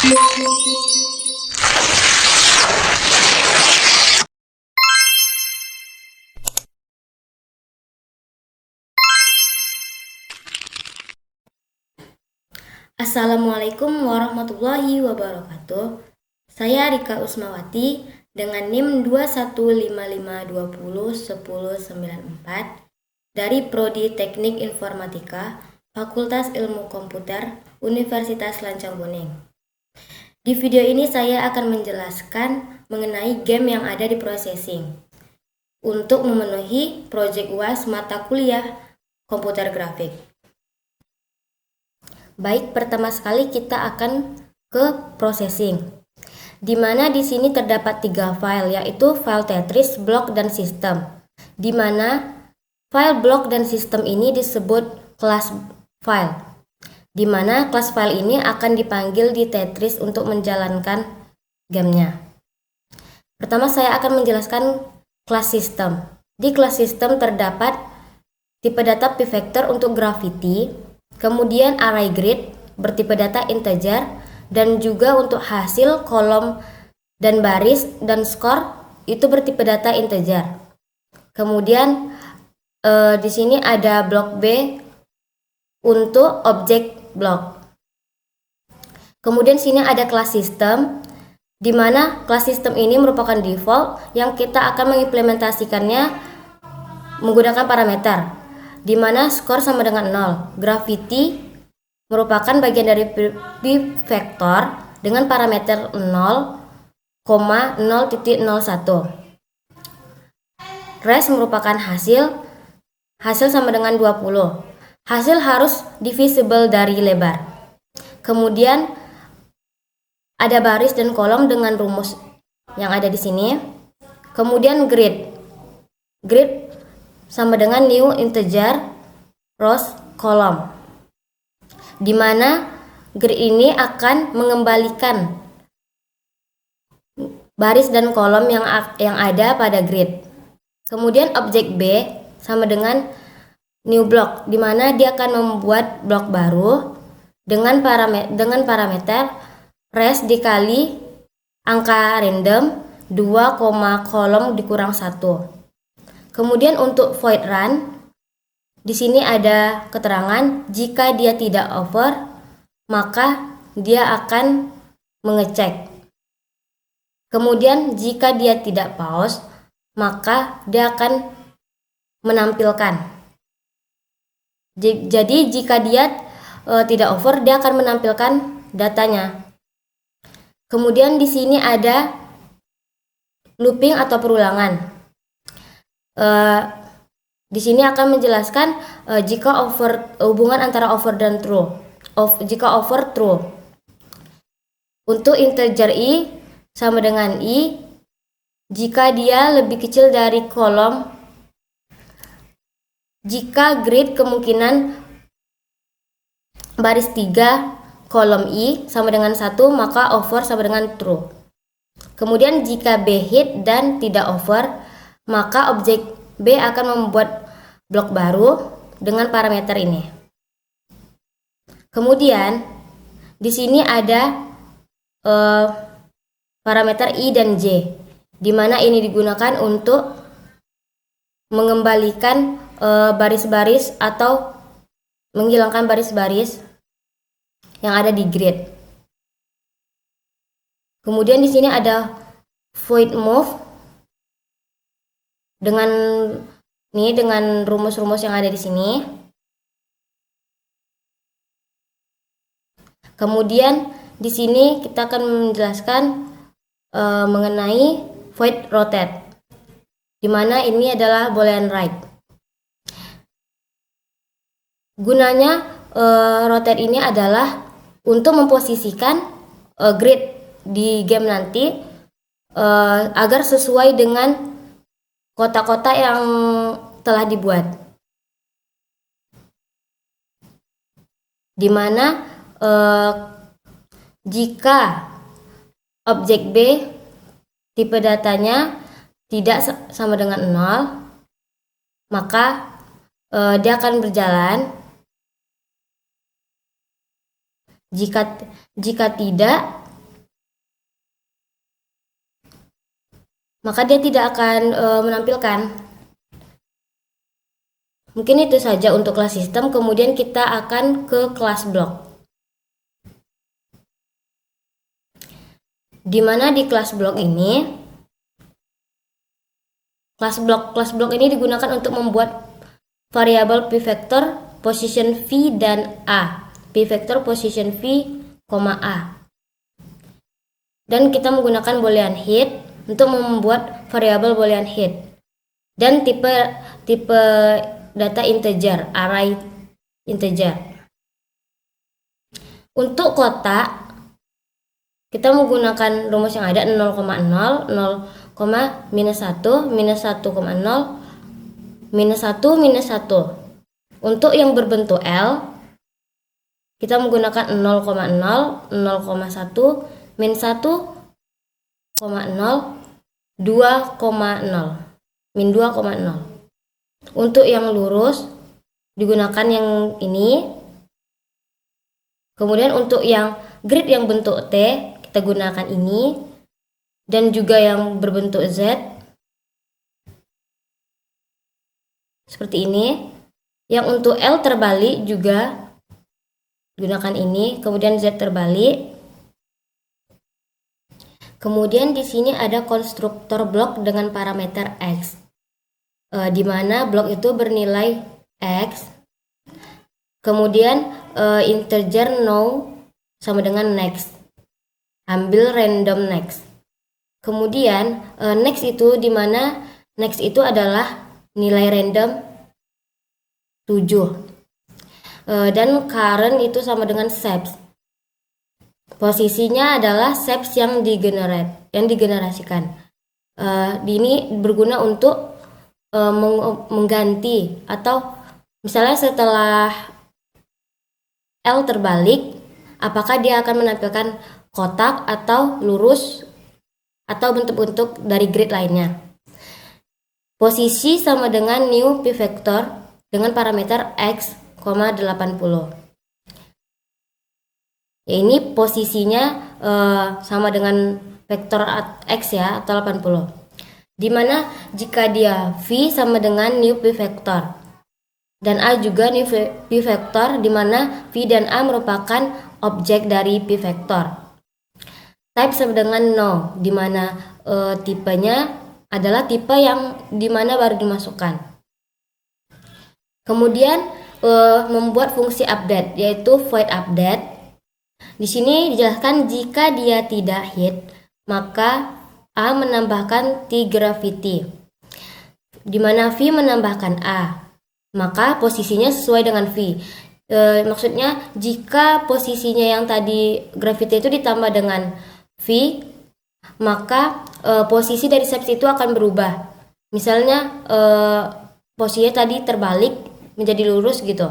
Assalamualaikum warahmatullahi wabarakatuh. Saya Rika Usmawati dengan NIM 21552011094 dari Prodi Teknik Informatika, Fakultas Ilmu Komputer, Universitas Lancang Kuning. Di video ini saya akan menjelaskan mengenai game yang ada di processing untuk memenuhi proyek UAS mata kuliah komputer grafik. Baik, pertama sekali kita akan ke processing, di mana di sini terdapat 3 file, yaitu file Tetris, block, dan sistem. Di mana file block dan sistem ini disebut class file, di mana class file ini akan dipanggil di Tetris untuk menjalankan gamenya. Pertama saya akan menjelaskan class system. Di class system terdapat tipe data pvector untuk gravity, kemudian array grid bertipe data integer, dan juga untuk hasil kolom dan baris dan skor itu bertipe data integer. Kemudian di sini ada blok B untuk objek blok. Kemudian sini ada class system, di mana class system ini merupakan default yang kita akan mengimplementasikannya menggunakan parameter, di mana skor sama dengan 0. Gravity merupakan bagian dari pvector dengan parameter 0,0.01. Res merupakan hasil sama dengan 20. Hasil harus divisible dari lebar. Kemudian ada baris dan kolom dengan rumus yang ada di sini. Kemudian grid sama dengan new integer rows column, di mana grid ini akan mengembalikan baris dan kolom yang ada pada grid. Kemudian objek B sama dengan new block, di mana dia akan membuat blok baru dengan parameter res dikali angka random 2, kolom dikurang 1. Kemudian untuk void run, di sini ada keterangan jika dia tidak over, maka dia akan mengecek. Kemudian jika dia tidak pause, maka dia akan menampilkan. Jadi jika dia tidak over, dia akan menampilkan datanya. Kemudian di sini ada looping atau perulangan. Di sini akan menjelaskan jika hubungan antara over dan true. Jika over true, untuk integer i sama dengan i jika dia lebih kecil dari kolom. Jika grid kemungkinan baris 3 kolom i sama dengan 1, maka over sama dengan true. Kemudian jika b hit dan tidak over, maka objek B akan membuat blok baru dengan parameter ini. Kemudian di sini ada parameter I dan J, di mana ini digunakan untuk mengembalikan baris-baris atau menghilangkan baris-baris yang ada di grid. Kemudian di sini ada void move dengan rumus-rumus yang ada di sini. Kemudian di sini kita akan menjelaskan mengenai void rotate, di mana ini adalah boolean right. Gunanya rotate ini adalah untuk memposisikan grid di game nanti agar sesuai dengan kotak-kotak yang telah dibuat, di mana jika objek B tipe datanya tidak sama dengan 0, maka dia akan berjalan. Jika tidak, maka dia tidak akan menampilkan. Mungkin itu saja untuk kelas sistem. Kemudian kita akan ke kelas blok. Dimana di kelas blok ini, kelas blok ini digunakan untuk membuat variabel p-vector position v dan a. P-vector position v, a. Dan kita menggunakan boolean head untuk membuat variabel boolean head. Dan tipe data integer, array integer. Untuk kotak kita menggunakan rumus yang ada 0,0, 0, minus 1, minus 1,0, minus 1, minus 1. Untuk yang berbentuk L, kita menggunakan 0,0, 0,1, min 1,0, 2,0, min 2,0. Untuk yang lurus, digunakan yang ini. Kemudian untuk yang grid yang bentuk T, kita gunakan ini, dan juga yang berbentuk Z seperti ini. Yang untuk L terbalik juga gunakan ini, kemudian Z terbalik. Kemudian di sini ada konstruktor blok dengan parameter X, di mana blok itu bernilai X. Kemudian integer no sama dengan next. Ambil random next. Kemudian next itu di mana next itu adalah nilai random 7. Dan current itu sama dengan steps. Posisinya adalah steps yang digenerasikan. Ini berguna untuk mengganti, atau misalnya setelah L terbalik, apakah dia akan menampilkan kotak atau lurus atau bentuk-bentuk dari grid lainnya. Posisi sama dengan new p-vector dengan parameter X, 80. Ya, ini posisinya sama dengan vektor X ya, atau 80. Dimana jika dia V sama dengan new p-vector dan A juga new p-vector, dimana V dan A merupakan objek dari p-vector. Type sama dengan no, dimana tipenya adalah tipe yang dimana baru dimasukkan. Kemudian membuat fungsi update, yaitu void update. Di sini dijelaskan jika dia tidak hit, maka A menambahkan T gravity, di mana V menambahkan A, maka posisinya sesuai dengan V. Maksudnya jika posisinya yang tadi gravity itu ditambah dengan V, maka posisi dari steps itu akan berubah. Misalnya posisinya tadi terbalik menjadi lurus gitu,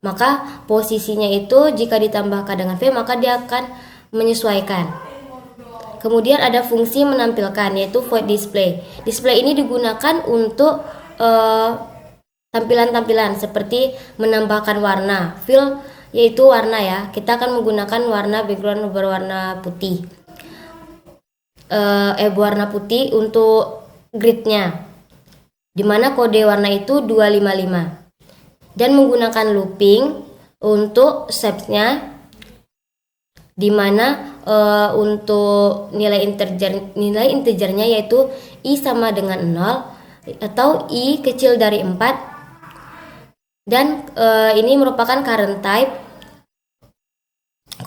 maka posisinya itu jika ditambahkan dengan V, maka dia akan menyesuaikan. Kemudian ada fungsi menampilkan, yaitu void display. Display ini digunakan untuk tampilan-tampilan seperti menambahkan warna, fill yaitu warna ya. Kita akan menggunakan warna background berwarna putih. Berwarna putih untuk gridnya, dimana kode warna itu 255. Dan menggunakan looping untuk steps-nya, dimana untuk nilai integernya yaitu I sama dengan 0 atau I kecil dari 4. Dan ini merupakan current type.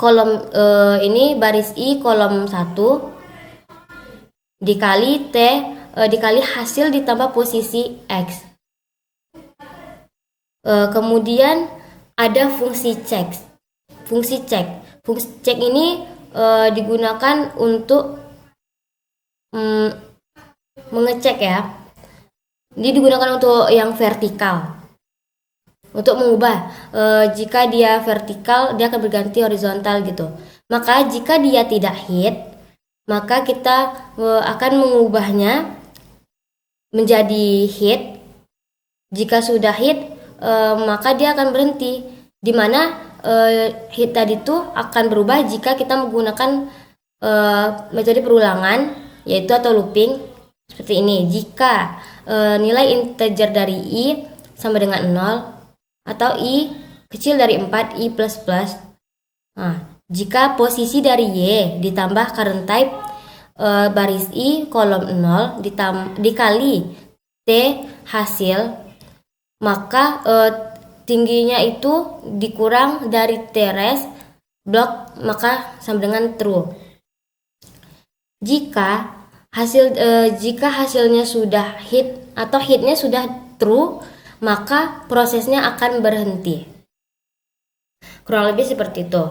Kolom ini baris I kolom 1 dikali T dikali hasil ditambah posisi X. Kemudian ada fungsi check. Fungsi check ini digunakan untuk mengecek ya. Ini digunakan untuk yang vertikal. Untuk mengubah jika dia vertikal, dia akan berganti horizontal gitu. Maka jika dia tidak hit, maka kita akan mengubahnya menjadi hit. Jika sudah hit, maka dia akan berhenti, dimana hit tadi itu akan berubah jika kita menggunakan metode perulangan yaitu atau looping seperti ini. Jika nilai integer dari i sama dengan 0 atau i kecil dari 4 i plus plus. Nah, jika posisi dari y ditambah current type baris i kolom 0 dikali t hasil, maka tingginya itu dikurang dari t res blok, maka sama dengan true. Jika hasilnya sudah hit atau hitnya sudah true, maka prosesnya akan berhenti. Kurang lebih seperti itu.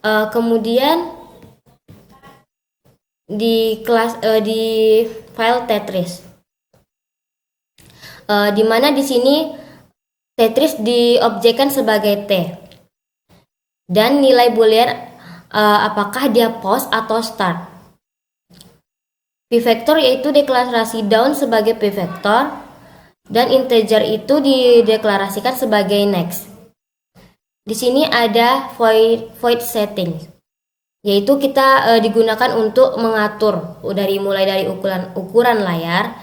Kemudian di file Tetris, di mana di sini Tetris diobjekkan sebagai T dan nilai boolean apakah dia pause atau start. P-vector yaitu deklarasi down sebagai P-vector dan integer itu dideklarasikan sebagai next. Di sini ada void setting, yaitu kita digunakan untuk mengatur mulai dari ukuran layar.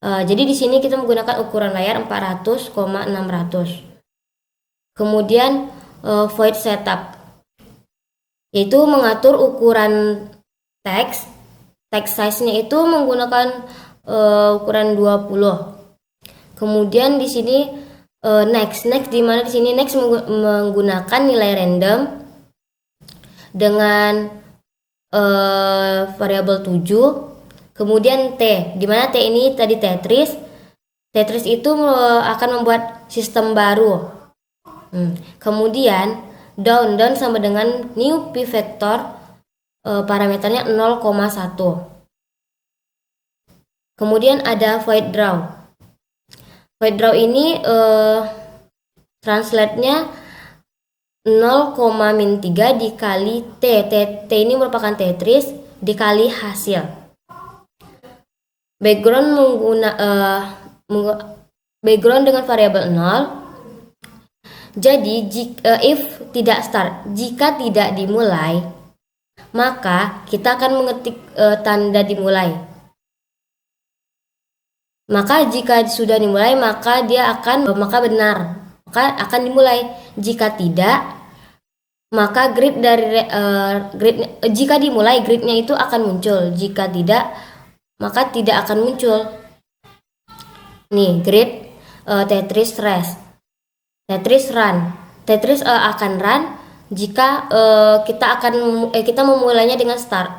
Jadi di sini kita menggunakan ukuran layar 400,600. Kemudian void setup, yaitu mengatur ukuran text size-nya itu menggunakan ukuran 20. Kemudian di sini next di mana di sini next menggunakan nilai random dengan variabel 7. Kemudian T, di mana T ini tadi Tetris itu akan membuat sistem baru. Kemudian down sama dengan new P-vector, parameternya 0,1. Kemudian ada void draw. Void draw ini translate-nya 0,-3 dikali T. T ini merupakan Tetris dikali hasil. Background background dengan variabel 0. Jadi if tidak start, jika tidak dimulai, maka kita akan mengetik tanda dimulai. Maka jika sudah dimulai, maka benar, maka akan dimulai. Jika tidak, maka jika dimulai gridnya itu akan muncul. Jika tidak, maka tidak akan muncul. Nih grid Tetris rest, Tetris run. Tetris akan run jika kita memulainya dengan start.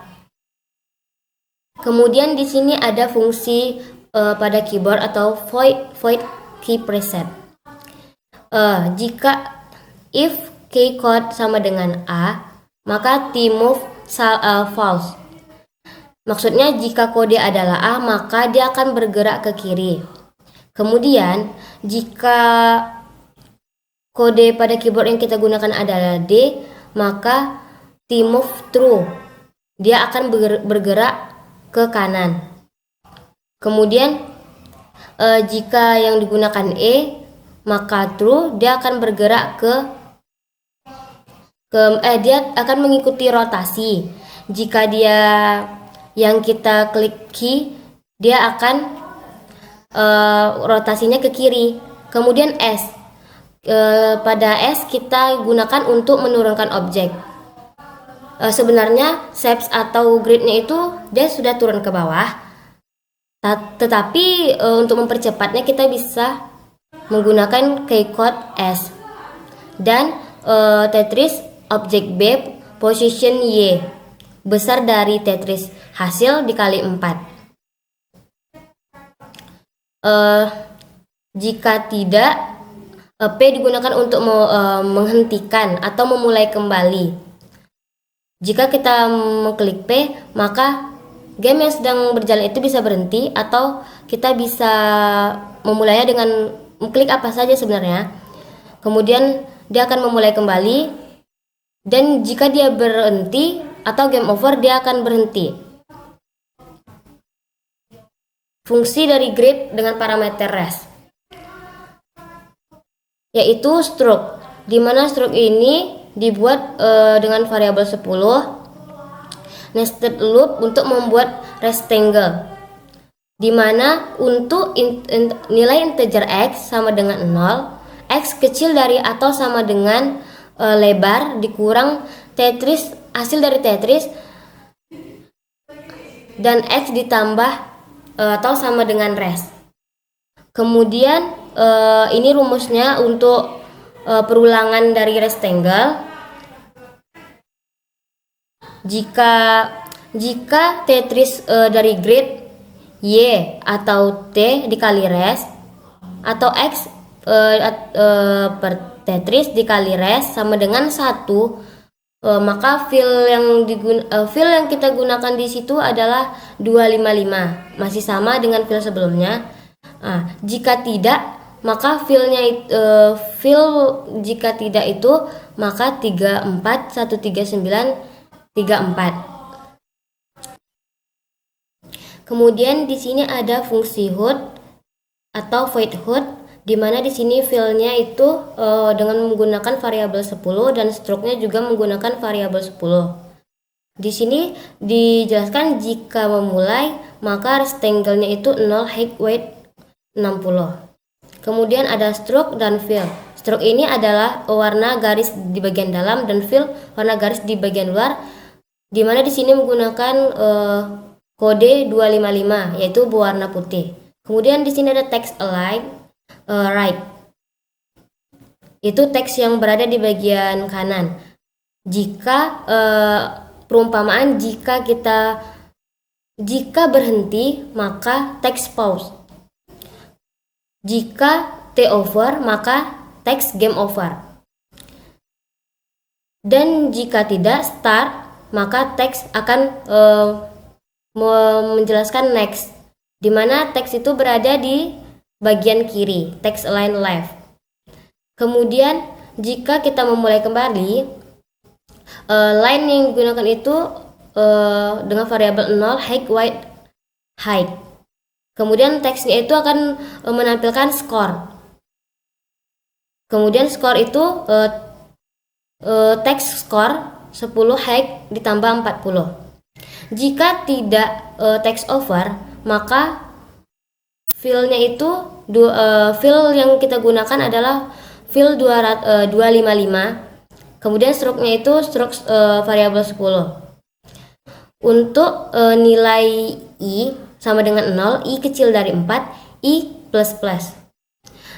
Kemudian di sini ada fungsi pada keyboard atau void key preset. Jika if key code sama dengan A, maka tmove false. Maksudnya jika kode adalah A, maka dia akan bergerak ke kiri. Kemudian jika kode pada keyboard yang kita gunakan adalah D, maka tmove true. Dia akan bergerak ke kanan. Kemudian jika yang digunakan E, maka true, dia akan bergerak dia akan mengikuti rotasi. Jika dia yang kita klik key, dia akan rotasinya ke kiri. Kemudian S, pada S kita gunakan untuk menurunkan objek. Sebenarnya shapes atau gridnya itu dia sudah turun ke bawah, tetapi untuk mempercepatnya kita bisa menggunakan keycode S dan Tetris objek B position Y besar dari Tetris hasil dikali 4. Jika tidak, P digunakan untuk menghentikan atau memulai kembali. Jika kita mengklik P, maka game yang sedang berjalan itu bisa berhenti, atau kita bisa memulainya dengan mengklik apa saja sebenarnya. Kemudian dia akan memulai kembali, dan jika dia berhenti atau game over, dia akan berhenti. Fungsi dari grid dengan parameter rest, yaitu stroke, di mana stroke ini dibuat dengan variabel 10. nested loop untuk membuat rectangle, di mana untuk nilai integer x sama dengan 0, x kecil dari atau sama dengan lebar dikurang tetris, hasil dari tetris, dan x ditambah atau sama dengan res. Kemudian ini rumusnya untuk perulangan dari rectangle. Jika tetris dari grid y atau t dikali res, atau x per tetris dikali res sama dengan 1, maka fill yang kita gunakan di situ adalah 255, masih sama dengan fill sebelumnya. Jika tidak, maka jika tidak itu maka 34 139 34. Kemudian di sini ada fungsi hood atau void hood, di mana di sini fill-nya itu dengan menggunakan variabel 10 dan struknya juga menggunakan variabel 10. Di sini dijelaskan jika memulai maka rectangle-nya itu 0 height weight 60. Kemudian ada struk dan fill. Struk ini adalah warna garis di bagian dalam dan fill warna garis di bagian luar, di mana di sini menggunakan kode 255 yaitu berwarna putih. Kemudian di sini ada text align right. Itu teks yang berada di bagian kanan. Jika perumpamaan jika berhenti maka teks pause. Jika T over maka teks game over. Dan jika tidak start maka teks akan menjelaskan next, di mana teks itu berada di bagian kiri, text align left. Kemudian jika kita memulai kembali, line yang digunakan itu dengan variabel 0 height weight height. Kemudian teksnya itu akan menampilkan skor. Kemudian skor itu teks skor 10 height ditambah 40. Jika tidak text over, maka fill-nya itu fill yang kita gunakan adalah fill 255. Kemudian struknya itu struk variabel 10. Untuk nilai i sama dengan 0, i kecil dari 4, i plus plus.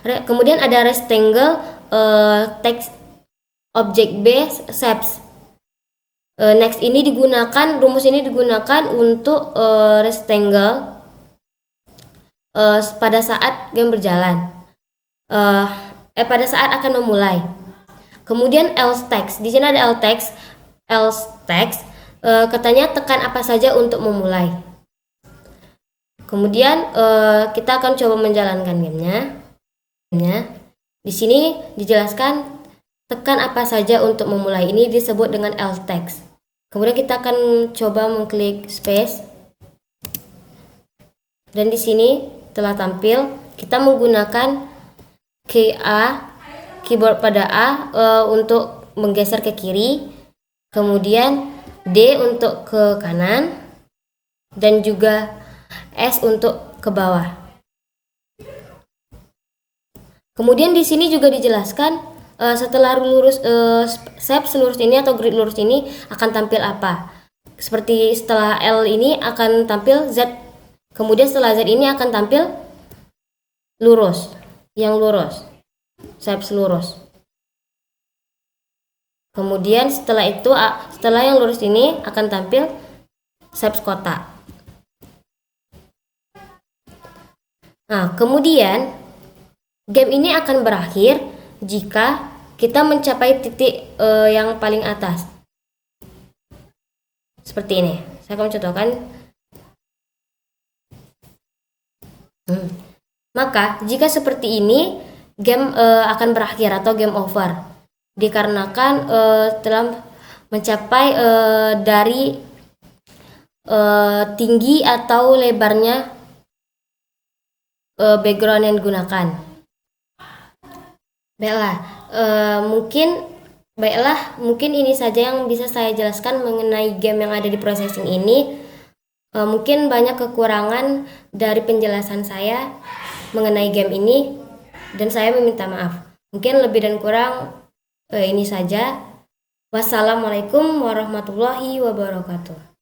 Kemudian ada rectangle text object B shapes. Next ini digunakan, rumus ini digunakan untuk rectangle pada saat game berjalan, pada saat akan memulai. Kemudian else text, di sini ada else text, katanya tekan apa saja untuk memulai. Kemudian kita akan coba menjalankan gamenya. Di sini dijelaskan tekan apa saja untuk memulai, ini disebut dengan else text. Kemudian kita akan coba mengklik space. Dan di sini telah tampil, kita menggunakan keyboard pada A untuk menggeser ke kiri, kemudian D untuk ke kanan, dan juga S untuk ke bawah. Kemudian di sini juga dijelaskan setelah lurus shapes lurus ini atau grid lurus ini akan tampil apa. Seperti setelah L ini akan tampil Z. Kemudian setelah Z ini akan tampil lurus, yang lurus, shapes lurus. Kemudian setelah itu, setelah yang lurus ini akan tampil shapes kotak. Nah, kemudian game ini akan berakhir jika kita mencapai titik yang paling atas. Seperti ini. Saya akan mencontohkan. Maka jika seperti ini, game akan berakhir atau game over, dikarenakan telah mencapai dari tinggi atau lebarnya background yang digunakan. Baiklah, mungkin Baiklah, mungkin ini saja yang bisa saya jelaskan mengenai game yang ada di processing ini. Mungkin banyak kekurangan dari penjelasan saya mengenai game ini, dan saya meminta maaf. Mungkin lebih dan kurang ini saja. Wassalamualaikum warahmatullahi wabarakatuh.